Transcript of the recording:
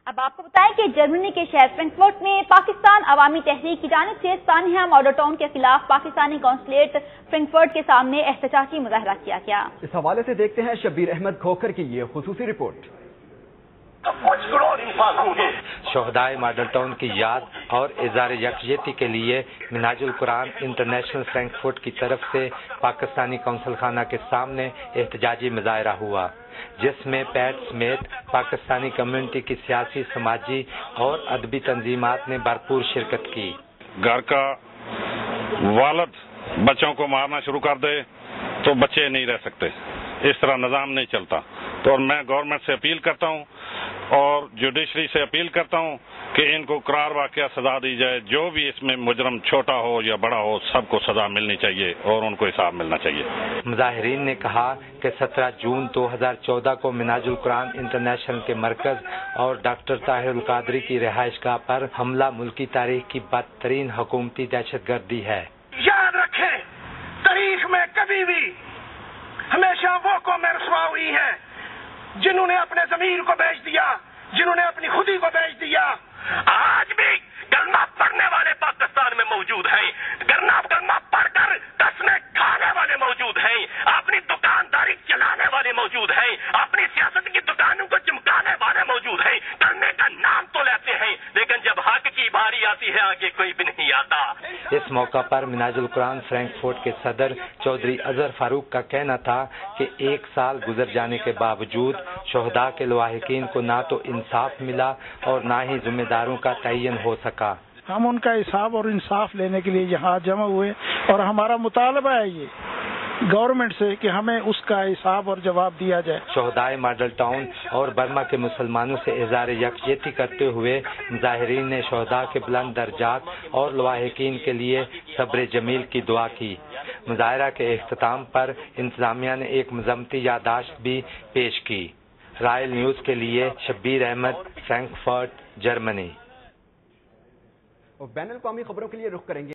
اب آپ کو بتائیں کہ جرمنی کے شہر فرینکفرٹ میں پاکستان عوامی تحریک کی جانب سے سانحہ ماڈل ٹاؤن کے خلاف پاکستانی قونصلیٹ فرینکفرٹ کے سامنے احتجاجی مظاہرہ کیا گیا۔ اس حوالے سے دیکھتے ہیں شبیر احمد کھوکھر کی یہ خصوصی رپورٹ۔ شہدائے ماڈل ٹاؤن کی یاد اور اظہار یکجہتی کے لیے منہاج القرآن انٹرنیشنل فرینکفرٹ کی طرف سے پاکستانی قونصل خانہ کے سامنے احتجاجی مظاہرہ ہوا، جس میں پیٹ سمیت پاکستانی کمیونٹی کی سیاسی، سماجی اور ادبی تنظیمات نے بھرپور شرکت کی۔ گھر کا والد بچوں کو مارنا شروع کر دے تو بچے نہیں رہ سکتے، اس طرح نظام نہیں چلتا۔ تو میں گورنمنٹ سے اپیل کرتا ہوں اور جوڈیشری سے اپیل کرتا ہوں کہ ان کو قرار واقعہ سزا دی جائے، جو بھی اس میں مجرم چھوٹا ہو یا بڑا ہو سب کو سزا ملنی چاہیے اور ان کو حساب ملنا چاہیے۔ مظاہرین نے کہا کہ 17 جون 2014 کو منہاج القرآن انٹرنیشنل کے مرکز اور ڈاکٹر طاہر القادری کی رہائش گاہ پر حملہ ملکی تاریخ کی بدترین حکومتی دہشت گردی ہے۔ یاد رکھیں، تاریخ میں کبھی بھی ہمیشہ وہ قومیں رسوا ہوئی ہیں جنہوں نے اپنے ضمیر کو بیچ دیا، جنہوں نے اپنی خودی کو بیچ دیا۔ آج بھی کلمہ پڑھنے والے پاکستان میں موجود ہیں، کلمہ پڑھ کر قسمیں کھانے والے موجود ہیں، اپنی دکانداری چلانے والے موجود ہیں، اپنی سیاست کی دکانوں کو چمکانے والے موجود ہیں، کلمے کا نام تو لیتے ہیں لیکن جب حق کی باری آتی ہے آگے کوئی بھی نہیں آتا۔ اس موقع پر منہاج القرآن فرینکفرٹ کے صدر چودھری اظہر فاروق کا کہنا تھا کہ 1 سال گزر جانے کے باوجود شہداء کے لواحقین کو نہ تو انصاف ملا اور نہ ہی ذمہ داروں کا تعین ہو سکا۔ ہم ان کا حساب اور انصاف لینے کے لیے یہاں جمع ہوئے اور ہمارا مطالبہ ہے یہ گورنمنٹ سے کہ ہمیں اس کا حساب اور جواب دیا جائے۔ شہدائے ماڈل ٹاؤن اور برما کے مسلمانوں سے اظہار یکجہتی کرتے ہوئے مظاہرین نے شہداء کے بلند درجات اور لواحقین کے لیے صبر جمیل کی دعا کی۔ مظاہرہ کے اختتام پر انتظامیہ نے ایک مذمتی یادداشت بھی پیش کی۔ رائل نیوز کے لیے شبیر احمد، فرینکفرٹ، جرمنی۔ بین الاقوامی خبروں کے لیے رخ کریں گے